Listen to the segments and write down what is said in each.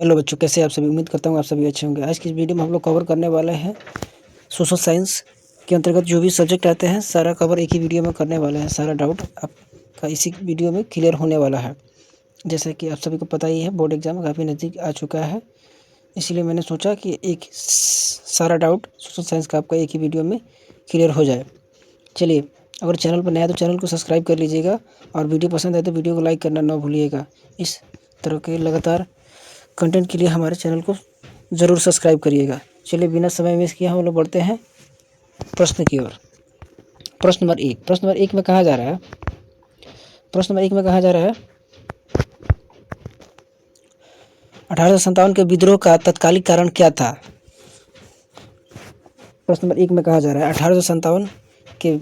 Hello बच्चों, कैसे आप सभी। उम्मीद करता हूँ आप सभी अच्छे होंगे। आज की इस वीडियो में हम लोग कवर करने वाले हैं सोशल साइंस के अंतर्गत जो भी सब्जेक्ट आते हैं सारा कवर एक ही वीडियो में करने वाले हैं। सारा डाउट आपका इसी वीडियो में क्लियर होने वाला है। जैसा कि आप सभी को पता ही है, बोर्ड एग्जाम काफ़ी नज़दीक आ चुका है, इसीलिए मैंने सोचा कि एक सारा डाउट सोशल साइंस का आपका एक ही वीडियो में क्लियर हो जाए। चलिए, अगर चैनल पर नया है तो चैनल को सब्सक्राइब कर लीजिएगा और वीडियो पसंद आए तो वीडियो को लाइक करना ना भूलिएगा। इस तरह के लगातार कंटेंट के लिए हमारे चैनल को ज़रूर सब्सक्राइब करिएगा। चलिए, बिना समय वेस्ट किए हम लोग बढ़ते हैं प्रश्न की ओर। प्रश्न नंबर एक में कहा जा रहा है 1857 के विद्रोह का तत्कालिक कारण क्या था। प्रश्न नंबर एक में कहा जा रहा है 1857 के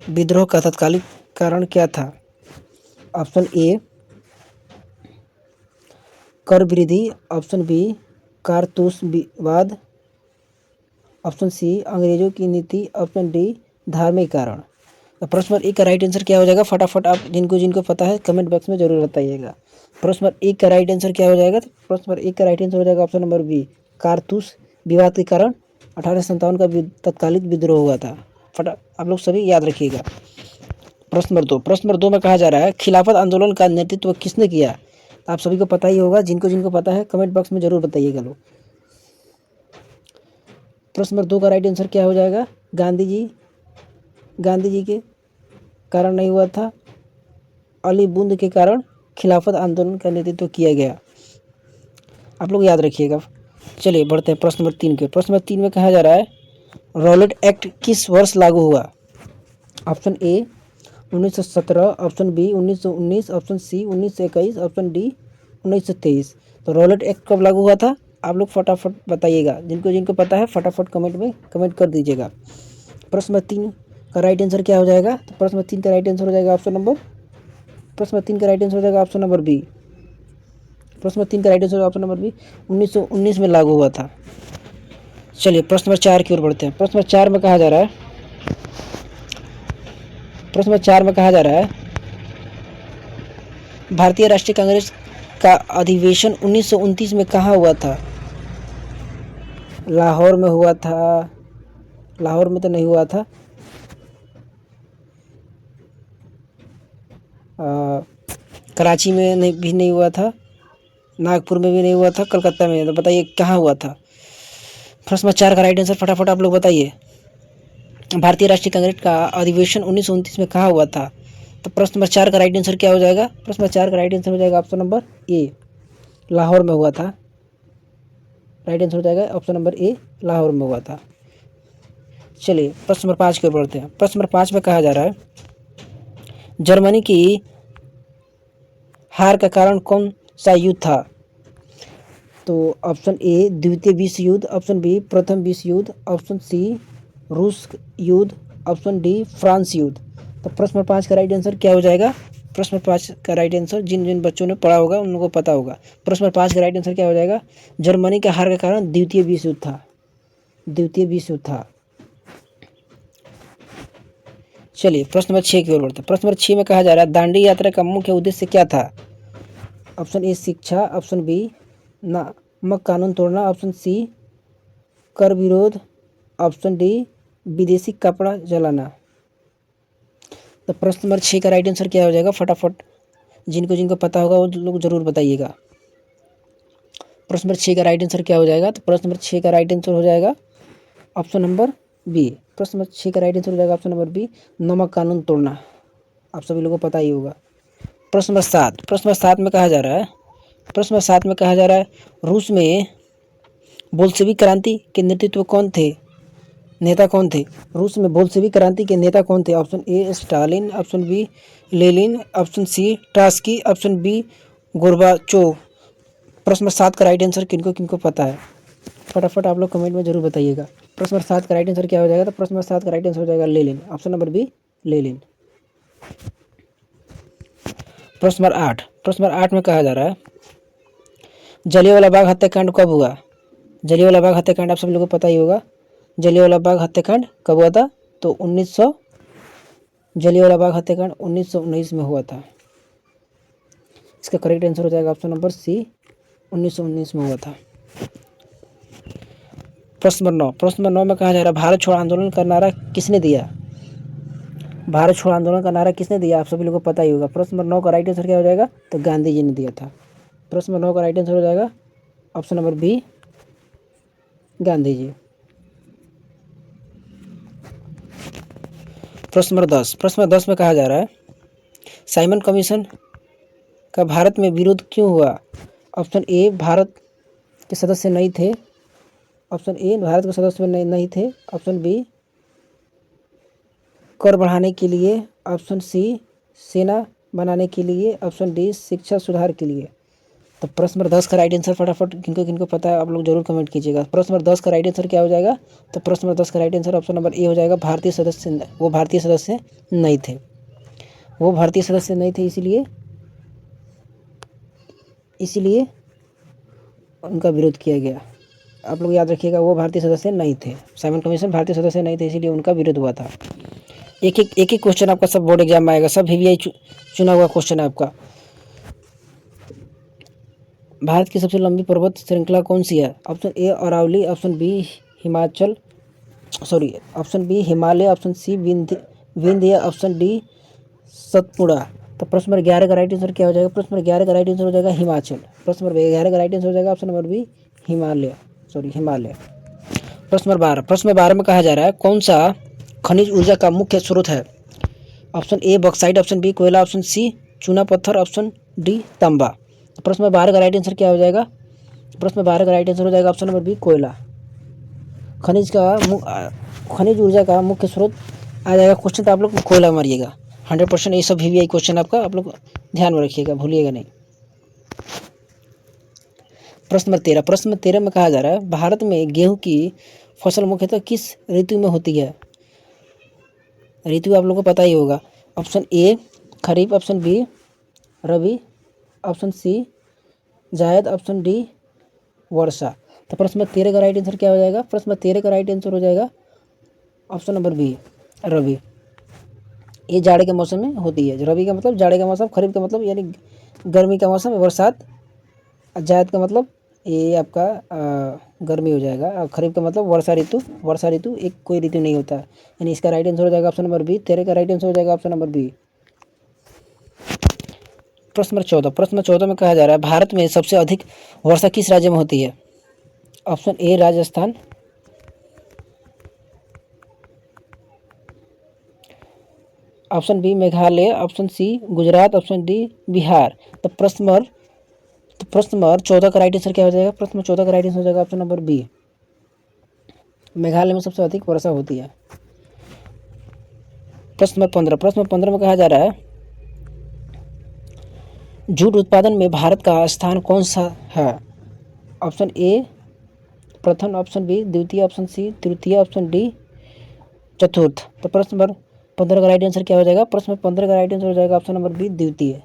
विद्रोह का तत्कालिक कारण क्या था। ऑप्शन ए कर वृद्धि, ऑप्शन बी कारतूस विवाद, ऑप्शन सी अंग्रेजों की नीति, ऑप्शन डी धार्मिक कारण। तो प्रश्न नंबर एक का राइट आंसर क्या हो जाएगा, फटाफट आप जिनको पता है कमेंट बॉक्स में जरूर बताइएगा। प्रश्न नंबर एक का राइट आंसर क्या हो जाएगा, तो प्रश्न नंबर एक का राइट आंसर हो जाएगा ऑप्शन नंबर बी कारतूस विवाद के कारण 1857 का तत्कालिक विद्रोह हुआ था। आप लोग सभी याद रखिएगा। प्रश्न नंबर दो में कहा जा रहा है खिलाफत आंदोलन का नेतृत्व किसने किया। आप सभी को पता ही होगा, जिनको पता है कमेंट बॉक्स में जरूर बताइएगा लोग। प्रश्न नंबर दो का राइट आंसर क्या हो जाएगा, गांधी जी के कारण नहीं हुआ था, अली बूंद के कारण खिलाफत आंदोलन का नेतृत्व किया गया। आप लोग याद रखिएगा। चलिए बढ़ते हैं प्रश्न नंबर तीन के। प्रश्न नंबर तीन में कहा जा रहा है रॉलेट एक्ट किस वर्ष लागू हुआ। Option A 1917, option B 1919, option C 1921, option D 1923। तो रॉलेट एक्ट कब लागू हुआ था, आप लोग फटाफट बताइएगा। जिनको पता है फटाफट कमेंट में कमेंट कर दीजिएगा। प्रश्न नंबर तीन का राइट आंसर क्या हो जाएगा, तो प्रश्न नंबर तीन का राइट आंसर हो जाएगा ऑप्शन नंबर बी। प्रश्न नंबर तीन का right answer option number B 1919 में लागू हुआ था। चलिए प्रश्न नंबर चार की ओर बढ़ते हैं। प्रश्न नंबर चार में कहा जा रहा है भारतीय राष्ट्रीय कांग्रेस का अधिवेशन 1929 में कहाँ हुआ था। लाहौर में हुआ था, लाहौर में तो नहीं हुआ था, कराची में भी नहीं हुआ था, नागपुर में भी नहीं हुआ था, कलकत्ता में। तो बताइए कहाँ हुआ था। प्रश्न नंबर चार का राइट आंसर फटाफट आप लोग बताइए। भारतीय राष्ट्रीय कांग्रेस का अधिवेशन 1929 में कहाँ हुआ था। तो प्रश्न नंबर चार का राइट आंसर क्या हो जाएगा, प्रश्न नंबर चार का राइट आंसर हो जाएगा ऑप्शन नंबर ए, लाहौर में हुआ था। राइट आंसर हो जाएगा ऑप्शन नंबर ए, लाहौर में हुआ था। चलिए प्रश्न नंबर पाँच की ओर बढ़ते हैं। प्रश्न नंबर पाँच में कहा जा रहा है जर्मनी की हार का कारण कौन सा युद्ध था। तो ऑप्शन ए द्वितीय विश्व युद्ध, ऑप्शन बी प्रथम विश्व युद्ध, ऑप्शन सी रूस युद्ध, ऑप्शन डी फ्रांस युद्ध। तो प्रश्न नंबर पाँच का राइट आंसर क्या हो जाएगा, प्रश्न नंबर पाँच का राइट आंसर जिन बच्चों ने पढ़ा होगा उनको पता होगा। प्रश्न नंबर पाँच का राइट आंसर क्या हो जाएगा, जर्मनी का हार का कारण द्वितीय विश्व युद्ध था। चलिए प्रश्न नंबर छः की ओर बढ़ते हैं। प्रश्न नंबर छः में कहा जा रहा है दांडी यात्रा का मुख्य उद्देश्य क्या था। ऑप्शन ए शिक्षा, ऑप्शन बी नामक कानून तोड़ना, ऑप्शन सी कर विरोध, ऑप्शन डी विदेशी कपड़ा जलाना। तो प्रश्न नंबर छः का राइट आंसर क्या हो जाएगा, फटाफट जिनको पता होगा वो लोग जरूर बताइएगा। प्रश्न नंबर छः का राइट आंसर क्या हो जाएगा, तो प्रश्न नंबर छः का राइट आंसर हो जाएगा ऑप्शन नंबर बी। प्रश्न नंबर छः का राइट आंसर हो जाएगा ऑप्शन नंबर बी, नमक कानून तोड़ना। आप सभी लोगों को पता ही होगा। प्रश्न नंबर सात में कहा जा रहा है रूस में बोल्शेविक क्रांति के नेता कौन थे। रूस में बोल्शेविक क्रांति के नेता कौन थे। Option A Stalin, option B Lenin, option C Trotsky, option B Gorbachev. प्रश्न नंबर सात का राइट आंसर किनको पता है, फटाफट आप लोग कमेंट में जरूर बताइएगा। प्रश्न नंबर सात का राइट आंसर क्या हो जाएगा, तो प्रश्न नंबर सात का राइट आंसर हो जाएगा Lenin, option number B Lenin. प्रश्न नंबर आठ में कहा जा रहा है जलियांवाला बाग हत्याकांड कब हुआ। जलियांवाला बाग हत्याकांड आप सभी लोगों को पता ही होगा। जलियांवाला बाग हत्याकांड कब हुआ था, तो जलियांवाला बाग हत्याकांड 1919 में हुआ था। इसका करेक्ट आंसर हो जाएगा ऑप्शन नंबर सी 1919 में हुआ था। प्रश्न नंबर 9, प्रश्न नंबर 9 में कहा जा रहा है भारत छोड़ो आंदोलन का नारा किसने दिया? भारत छोड़ो आंदोलन का नारा किसने दिया? आप सभी लोगों को पता ही होगा। प्रश्न नंबर 9 का राइट आंसर क्या हो जाएगा? तो गांधी जी ने दिया था। प्रश्न नंबर 9 का राइट आंसर हो जाएगा option number B, Gandhi ji. प्रश्न नंबर 10, प्रश्न नंबर 10 में कहा जा रहा है साइमन कमीशन का भारत में विरोध क्यों हुआ? ऑप्शन ए, भारत के सदस्य नहीं थे। ऑप्शन ए, भारत के सदस्य नहीं थे। ऑप्शन बी, कर बढ़ाने के लिए। ऑप्शन सी, सेना बनाने के लिए। ऑप्शन डी, शिक्षा सुधार के लिए। तो प्रश्न नंबर 10 का राइट आंसर फटाफट किनको किनको पता है आप लोग जरूर कमेंट कीजिएगा। प्रश्न नंबर 10 का राइट आंसर क्या हो जाएगा? तो प्रश्न नंबर 10 का right answer option number A हो जाएगा, भारतीय सदस्य, वो भारतीय सदस्य नहीं थे। वो भारतीय सदस्य नहीं थे इसीलिए उनका विरोध किया गया। आप लोग याद रखिएगा, वो भारतीय सदस्य नहीं थे। साइमन कमीशन भारतीय सदस्य नहीं थे, इसीलिए उनका विरोध हुआ था। एक एक क्वेश्चन आपका सब बोर्ड एग्जाम में आएगा, सब VVI चुना हुआ क्वेश्चन है आपका। भारत की सबसे लंबी पर्वत श्रृंखला कौन सी है? Option A, Aravalli. Option B, option B, Himalaya. Option C, Vindhya. Option D, Satpura. तो प्रश्न नंबर 11 का राइट आंसर क्या हो जाएगा? प्रश्न नंबर 11 का राइट आंसर हो जाएगा हिमाचल। प्रश्न नंबर 11 का राइट आंसर हो जाएगा ऑप्शन नंबर बी, हिमालय। प्रश्न नंबर 12 में कहा जा रहा है कौन सा खनिज ऊर्जा का मुख्य स्रोत है? Option A, bauxite. Option B, कोयला। ऑप्शन सी, चूना पत्थर। ऑप्शन डी, तांबा। तो प्रश्न नंबर 12 का राइट आंसर क्या हो जाएगा? प्रश्न नंबर 12 का राइट आंसर हो जाएगा ऑप्शन नंबर बी, कोयला। खनिज ऊर्जा का मुख्य स्रोत आ जाएगा क्वेश्चन, तो आप लोग कोयला मारिएगा 100%। ये सब VVI क्वेश्चन आपका, आप लोग ध्यान में रखिएगा, भूलिएगा नहीं। प्रश्न नंबर 13, प्रश्न नंबर 13 में कहा जा रहा है भारत में गेहूं की फसल मुख्यतः किस ऋतु में होती है? ऋतु आप लोगों को पता ही होगा। Option A, kharif. Option B, rabi. Option C, zaid. Option D, वर्षा। तो प्रश्न नंबर 13 का राइट आंसर क्या हो जाएगा? प्रश्न नंबर 13 का राइट आंसर हो जाएगा ऑप्शन नंबर बी, रबी। ये जाड़े के मौसम में होती है। रबी का मतलब जाड़े का मौसम, खरीफ का मतलब यानी गर्मी का मौसम, बरसात। जायद का मतलब ये आपका गर्मी हो जाएगा। और खरीफ का मतलब वर्षा ऋतु। वर्षा ऋतु एक कोई ऋतु नहीं होता, यानी इसका राइट आंसर हो जाएगा ऑप्शन नंबर बी। 13 का राइट आंसर हो जाएगा ऑप्शन नंबर बी। प्रश्न नंबर 14, प्रश्न नंबर 14 में कहा जा रहा है भारत में सबसे अधिक वर्षा किस राज्य में होती है? Option A, Rajasthan. Option B, Meghalaya. Option C, Gujarat. Option D, Bihar. तो प्रश्न नंबर 14 का राइट आंसर क्या हो जाएगा? प्रश्न नंबर 14 का राइट आंसर हो जाएगा ऑप्शन नंबर बी, मेघालय में सबसे अधिक वर्षा होती है। प्रश्न नंबर 15, प्रश्न नंबर 15 में कहा जा रहा है जूट उत्पादन में भारत का स्थान कौन सा है? ऑप्शन ए, प्रथम। ऑप्शन बी, द्वितीय। ऑप्शन सी, तृतीय। ऑप्शन डी, चतुर्थ। तो प्रश्न नंबर 15 का राइट आंसर क्या हो जाएगा? प्रश्न नंबर 15 का राइट आंसर हो जाएगा ऑप्शन नंबर बी, द्वितीय।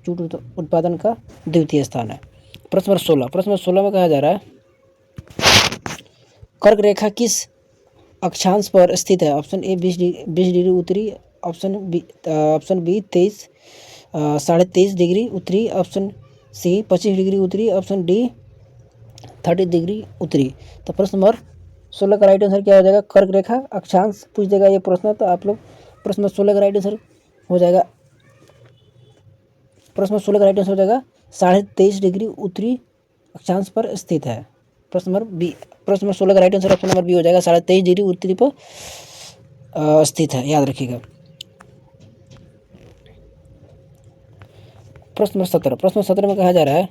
जूट उत्पादन का द्वितीय स्थान है। प्रश्न नंबर 16, प्रश्न नंबर 16 में कहा जा रहा है कर्क रेखा किस अक्षांश पर स्थित है? ऑप्शन ए, 20 डिग्री उत्तरी। ऑप्शन बी 23 23.5 डिग्री उत्तरी। ऑप्शन सी, 25 डिग्री उत्तरी। ऑप्शन डी, 30 डिग्री उत्तरी। तो प्रश्न नंबर 16 का राइट आंसर क्या हो जाएगा? कर्क रेखा अक्षांश पूछ देगा ये प्रश्न, तो आप लोग प्रश्न नंबर 16 का राइट आंसर हो जाएगा, प्रश्न नंबर 16 का राइट आंसर हो जाएगा 23.5 डिग्री उत्तरी अक्षांश पर स्थित है। प्रश्न नंबर बी, प्रश्न नंबर 16 का right answer option number B हो जाएगा, 23.5 डिग्री उत्तरी पर स्थित है, याद रखिएगा। प्रश्न नंबर 17, प्रश्न नंबर 17 में कहा जा रहा है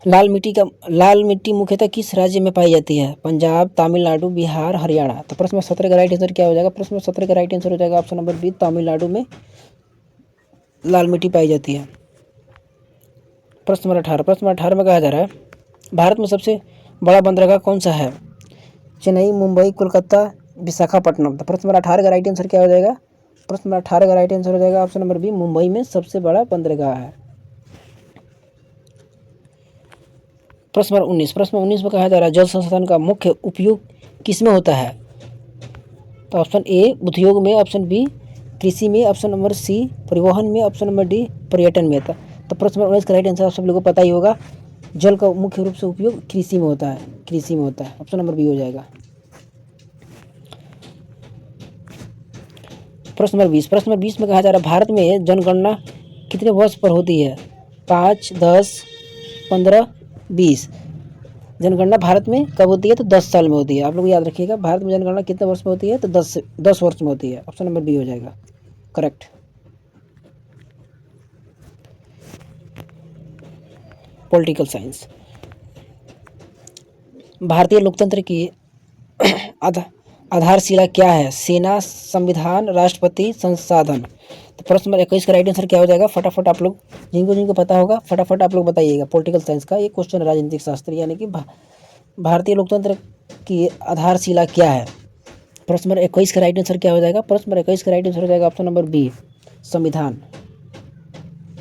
लाल मिट्टी मुख्यतः किस राज्य में पाई जाती है? पंजाब, तमिलनाडु, बिहार, हरियाणा। तो प्रश्न नंबर 17 का राइट आंसर क्या हो जाएगा? प्रश्न नंबर 17 का राइट आंसर हो जाएगा ऑप्शन नंबर बी, तमिलनाडु में लाल मिट्टी पाई जाती है। प्रश्न नंबर 18, प्रश्न नंबर 18 में कहा जा रहा है भारत में सबसे बड़ा बंदरगाह कौन सा है? चेन्नई, मुंबई, कोलकाता, विशाखापट्टनम। तो प्रश्न नंबर 18 का राइट आंसर क्या हो जाएगा? प्रश्न नंबर 18 का राइट आंसर हो जाएगा ऑप्शन नंबर बी, मुंबई में सबसे बड़ा बंदरगाह है। प्रश्न नंबर 19, प्रश्न नंबर 19 में कहा जा रहा है जल संसाधन का मुख्य उपयोग किसमें होता है? तो ऑप्शन ए, उद्योग में। ऑप्शन बी, कृषि में। ऑप्शन नंबर सी, परिवहन में। ऑप्शन नंबर डी, पर्यटन में। तो प्रश्न नंबर 19 का राइट आंसर आप सब लोगों को पता ही होगा, जल का मुख्य रूप से उपयोग कृषि में होता है, कृषि में होता है। ऑप्शन नंबर बी हो जाएगा। प्रश्न नंबर 20, प्रश्न नंबर 20 में कहा जा रहा है भारत में जनगणना कितने वर्ष पर होती है? 5, 10, 15, 20। जनगणना भारत में कब होती है? तो 10 साल में होती है। आप लोग याद रखिएगा, भारत में जनगणना कितने वर्ष में होती है? तो 10 वर्ष में होती है। ऑप्शन नंबर बी हो जाएगा करेक्ट। Political science. भारतीय लोकतंत्र की आधारशिला क्या है? सेना, संविधान, राष्ट्रपति, संसाधन। तो प्रश्न नंबर 21 का राइट आंसर क्या हो जाएगा? फटाफट आप लोग जिनको जिनको पता होगा फटाफट आप लोग बताइएगा। पॉलिटिकल साइंस का ये क्वेश्चन, राजनीतिक शास्त्र, यानी कि भारतीय लोकतंत्र की आधारशिला क्या है? प्रश्न नंबर 21 का राइट आंसर क्या हो जाएगा? प्रश्न नंबर 21 का राइट आंसर हो जाएगा ऑप्शन नंबर बी, संविधान।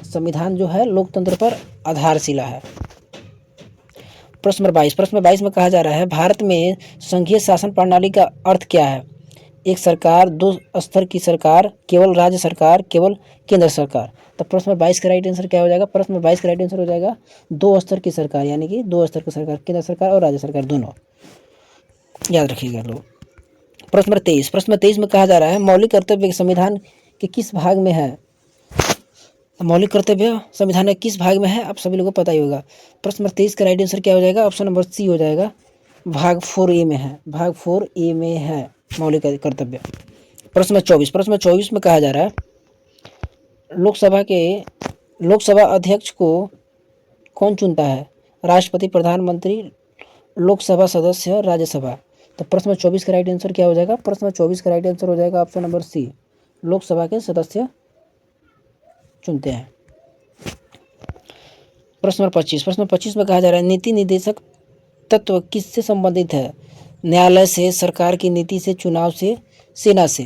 संविधान जो है लोकतंत्र पर आधारशिला है। प्रश्न नंबर 22, प्रश्न नंबर 22 में कहा जा रहा है भारत में संघीय शासन प्रणाली का अर्थ क्या है? एक सरकार, दो स्तर की सरकार, केवल राज्य सरकार, केवल केंद्र सरकार। तो प्रश्न नंबर 22 का राइट आंसर क्या हो जाएगा? प्रश्न नंबर 22 का राइट आंसर हो जाएगा दो स्तर की सरकार, यानी कि दो स्तर की सरकार, केंद्र सरकार और राज्य सरकार दोनों। याद रखिएगा लोग। प्रश्न नंबर 23, प्रश्न नंबर 23 में कहा जा रहा है मौलिक कर्तव्य संविधान के किस भाग में है? मौलिक कर्तव्य संविधान के किस भाग में है? आप सभी लोगों को पता ही होगा। प्रश्न नंबर 23 का राइट आंसर क्या हो जाएगा? ऑप्शन नंबर सी हो जाएगा, भाग 4A में है, भाग 4A में है मौलिक कर्तव्य। प्रश्न नंबर 24, प्रश्न नंबर 24 में कहा जा रहा है लोकसभा अध्यक्ष को कौन चुनता है? राष्ट्रपति, प्रधानमंत्री, लोकसभा सदस्य, राज्यसभा। तो प्रश्न नंबर 24 का राइट आंसर क्या हो जाएगा? प्रश्न नंबर 24 का राइट आंसर हो जाएगा ऑप्शन नंबर सी, लोकसभा के सदस्य चुनते हैं। प्रश्न नंबर 25, प्रश्न नंबर 25 में कहा जा रहा है नीति निर्देशक तत्व किससे संबंधित है? न्यायालय से, सरकार की नीति से, चुनाव से, सेना से।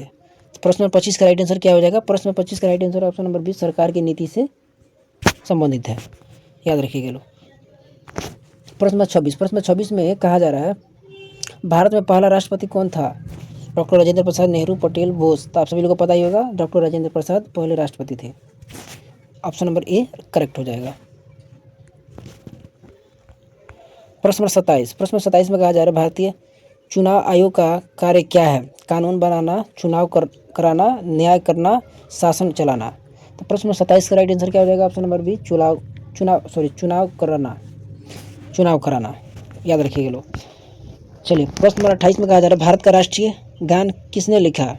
प्रश्न नंबर 25 का राइट आंसर क्या हो जाएगा? प्रश्न नंबर 25 का right answer option number B, सरकार की नीति से संबंधित है। याद रखिएगा लोग। प्रश्न नंबर 26, प्रश्न नंबर 26 में कहा जा रहा है भारत में पहला राष्ट्रपति कौन था? डॉक्टर राजेंद्र प्रसाद, नेहरू, पटेल, बोस। तो आप सभी लोगों को पता ही होगा, डॉक्टर राजेंद्र प्रसाद पहले राष्ट्रपति थे। ऑप्शन नंबर ए करेक्ट हो जाएगा। प्रश्न नंबर 27, प्रश्न नंबर 27 में कहा जा रहा है भारतीय चुनाव आयोग का कार्य क्या है? कानून बनाना, चुनाव कराना, न्याय करना, शासन चलाना। तो प्रश्न नंबर 27 का राइट आंसर क्या हो जाएगा? ऑप्शन नंबर बी, चुनाव कराना। याद रखिएगा लोग। चलिए प्रश्न नंबर 28 में कहा जा रहा है भारत का राष्ट्रीय गान किसने लिखा?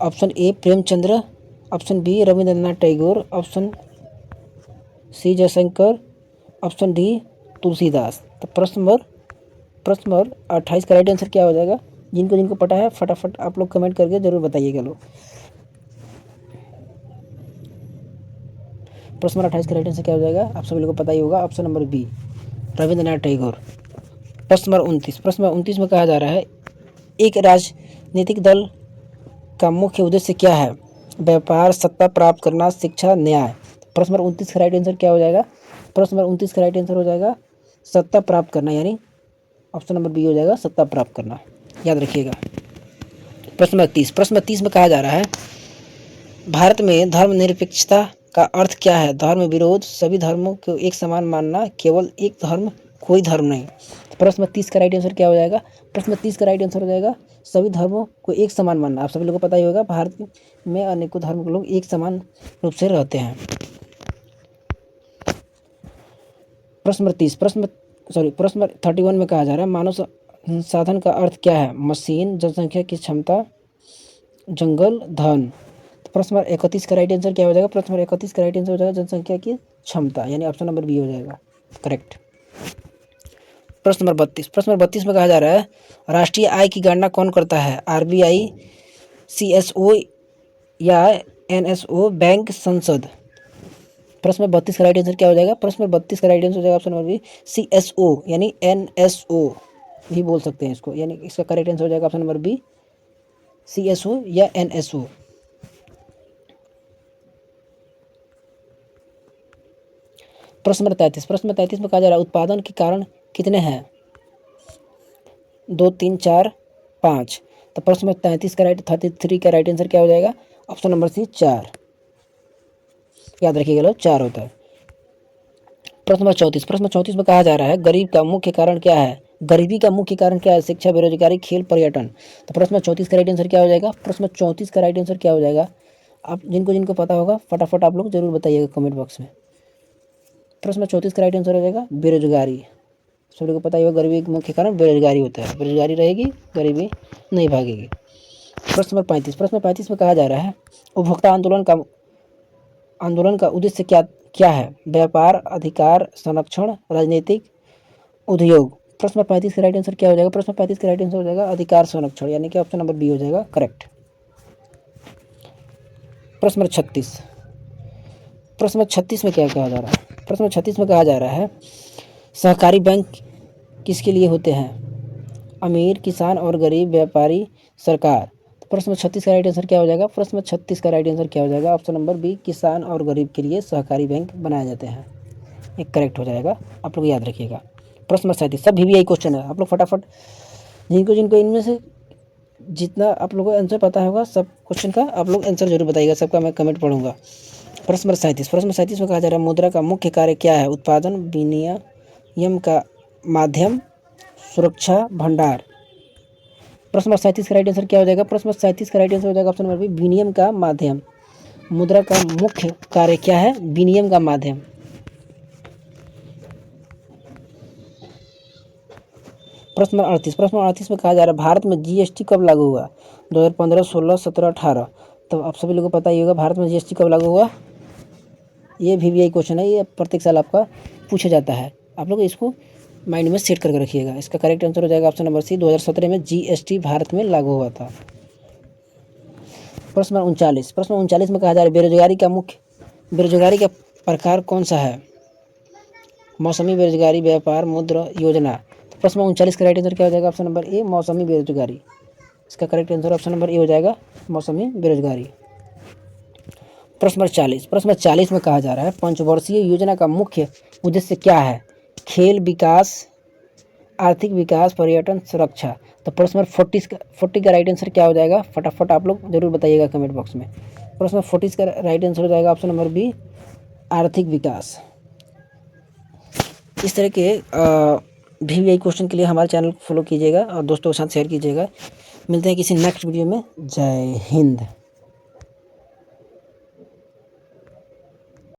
Option A Premchandra, option B Rabindranath Tagore, option C Jaishankar, option D Tulsidas. तो प्रश्न नंबर 28 का राइट आंसर क्या हो जाएगा? जिनको जिनको पता है फटाफट आप लोग कमेंट करके जरूर बताइएगा लोग। प्रश्न नंबर 28 का राइट आंसर क्या हो जाएगा? आप सभी लोगों को पता ही होगा, option number B, Rabindranath Tagore. प्रश्न नंबर 29, प्रश्न नंबर 29 में कहा जा रहा है एक राजनीतिक दल का मुख्य उद्देश्य क्या है? व्यापार, सत्ता प्राप्त करना, शिक्षा, न्याय। प्रश्न नंबर 29 का राइट आंसर क्या हो जाएगा? प्रश्न नंबर 29 का राइट आंसर हो जाएगा सत्ता प्राप्त करना, यानी ऑप्शन नंबर बी हो जाएगा, सत्ता प्राप्त करना। याद रखिएगा। प्रश्न नंबर 30, प्रश्न नंबर 30 में कहा जा रहा है भारत में धर्मनिरपेक्षता का अर्थ क्या है? धर्म विरोध, सभी धर्मों को एक समान मानना, केवल एक धर्म, कोई धर्म नहीं। प्रश्न नंबर 30 का राइट आंसर क्या हो जाएगा? प्रश्न नंबर 30 का राइट आंसर हो जाएगा सभी धर्मों को एक समान मानना। आप सभी लोगों को पता ही होगा, भारत में अनेकों धर्म के लोग एक समान रूप से रहते हैं। प्रश्न नंबर 31 में कहा जा रहा है मानव संसाधन का अर्थ क्या है? मशीन, जनसंख्या की क्षमता, जंगल, धन। तो प्रश्न नंबर 31 का राइट आंसर क्या हो जाएगा? प्रश्न नंबर 31 का राइट आंसर हो जाएगा जनसंख्या की क्षमता, यानी ऑप्शन नंबर बी हो जाएगा करेक्ट। प्रश्न नंबर 32, प्रश्न नंबर 32 में कहा जा रहा है राष्ट्रीय आय की गणना कौन करता है? RBI, CSO या NSO, बैंक, संसद। प्रश्न नंबर 32 का राइट आंसर क्या हो जाएगा? प्रश्न नंबर 32 का राइट आंसर हो जाएगा ऑप्शन नंबर बी, CSO, यानी NSO भी बोल सकते हैं इसको, यानी इसका करेक्ट आंसर हो जाएगा ऑप्शन नंबर बी, CSO या NSO। प्रश्न नंबर 33, प्रश्न नंबर 33 में कहा जा रहा है उत्पादन के कारण कितने हैं? 2, 3, 4, 5। तो प्रश्न नंबर 33 का राइट आंसर क्या हो जाएगा? Option number C, 4। याद रखिएगा लोग, 4 होता है। प्रश्न नंबर 34, प्रश्न 34 में कहा जा रहा है गरीब का मुख्य कारण क्या है, गरीबी का मुख्य कारण क्या है, शिक्षा, बेरोजगारी, खेल, पर्यटन। तो प्रश्न नंबर 34 का राइट आंसर क्या हो जाएगा, प्रश्न नंबर 34 का राइट आंसर क्या हो जाएगा, आप जिनको जिनको पता होगा फटाफट आप लोग जरूर बताइएगा कमेंट बॉक्स में। प्रश्न नंबर 34 का राइट आंसर हो जाएगा बेरोजगारी। सभी को पता ही होगा गरीबी का मुख्य कारण बेरोजगारी होता है, बेरोजगारी रहेगी गरीबी नहीं भागेगी। प्रश्न नंबर 35, प्रश्न नंबर 35 में कहा जा रहा है उपभोक्ता आंदोलन का उद्देश्य क्या क्या है, व्यापार, अधिकार, संरक्षण, राजनीतिक, उद्योग। प्रश्न नंबर 35 का राइट आंसर क्या हो जाएगा, प्रश्न नंबर 35 का राइट आंसर हो जाएगा अधिकार संरक्षण, यानी कि ऑप्शन नंबर बी हो जाएगा करेक्ट। प्रश्न नंबर 36, प्रश्न नंबर 36 में क्या कहा जा रहा है, प्रश्न नंबर 36 में कहा जा रहा है सहकारी बैंक किसके लिए होते हैं, अमीर, किसान और गरीब, व्यापारी, सरकार। प्रश्न नंबर 36 का राइट आंसर क्या हो जाएगा, प्रश्न नंबर 36 का राइट आंसर क्या हो जाएगा, ऑप्शन नंबर बी, किसान और गरीब के लिए सहकारी बैंक बनाए जाते हैं, एक करेक्ट हो जाएगा, आप लोग याद रखिएगा। प्रश्न नंबर 37 सब भी यही क्वेश्चन है, आप लोग फटाफट जिनको जिनको इनमें से जितना आप लोगों को आंसर पता होगा सब क्वेश्चन का आप लोग आंसर जरूर बताइएगा, सबका मैं कमेंट पढ़ूंगा। प्रश्न नंबर 37, प्रश्न नंबर 37 में कहा जा रहा है मुद्रा का मुख्य कार्य क्या है, उत्पादन, विनिमय का माध्यम, सुरक्षा, भंडार। प्रश्न नंबर 37 का राइट आंसर क्या हो जाएगा, प्रश्न नंबर 37 का राइट आंसर हो जाएगा ऑप्शन नंबर बी, विनिमय का माध्यम। मुद्रा का मुख्य कार्य क्या है, विनिमय का माध्यम। प्रश्न नंबर 38, प्रश्न नंबर 38 में कहा जा रहा है भारत में जीएसटी कब लागू हुआ, 2015, 16, 17, 18। तो आप सभी लोगों को पता ही होगा भारत में जीएसटी कब लागू हुआ, ये भी यही क्वेश्चन है, ये प्रत्येक साल आपका पूछा जाता है, आप लोग इसको माइंड में सेट करके रखिएगा। इसका करेक्ट आंसर हो जाएगा ऑप्शन नंबर सी, 2017 में जीएसटी भारत में लागू हुआ था। प्रश्न नंबर 39, प्रश्न नंबर 39 में कहा जा रहा है बेरोजगारी का प्रकार कौन सा है, मौसमी बेरोजगारी, व्यापार, मुद्रा योजना। तो प्रश्न नंबर 39 का राइट आंसर क्या हो जाएगा, ऑप्शन नंबर ए, मौसमी बेरोजगारी। इसका correct answer option number A हो जाएगा, मौसमी बेरोजगारी। प्रश्न नंबर 40, प्रश्न नंबर 40 में कहा जा रहा है पंचवर्षीय योजना का मुख्य उद्देश्य क्या है, खेल विकास, आर्थिक विकास, पर्यटन, सुरक्षा। तो प्रश्न नंबर 40 का राइट आंसर क्या हो जाएगा, फटाफट आप लोग जरूर बताइएगा कमेंट बॉक्स में। प्रश्न नंबर 40 का राइट आंसर हो जाएगा ऑप्शन नंबर बी, आर्थिक विकास। इस तरह के भी यही क्वेश्चन के लिए हमारे चैनल को फॉलो कीजिएगा और दोस्तों के साथ शेयर कीजिएगा। मिलते हैं किसी नेक्स्ट वीडियो में, जय हिंद।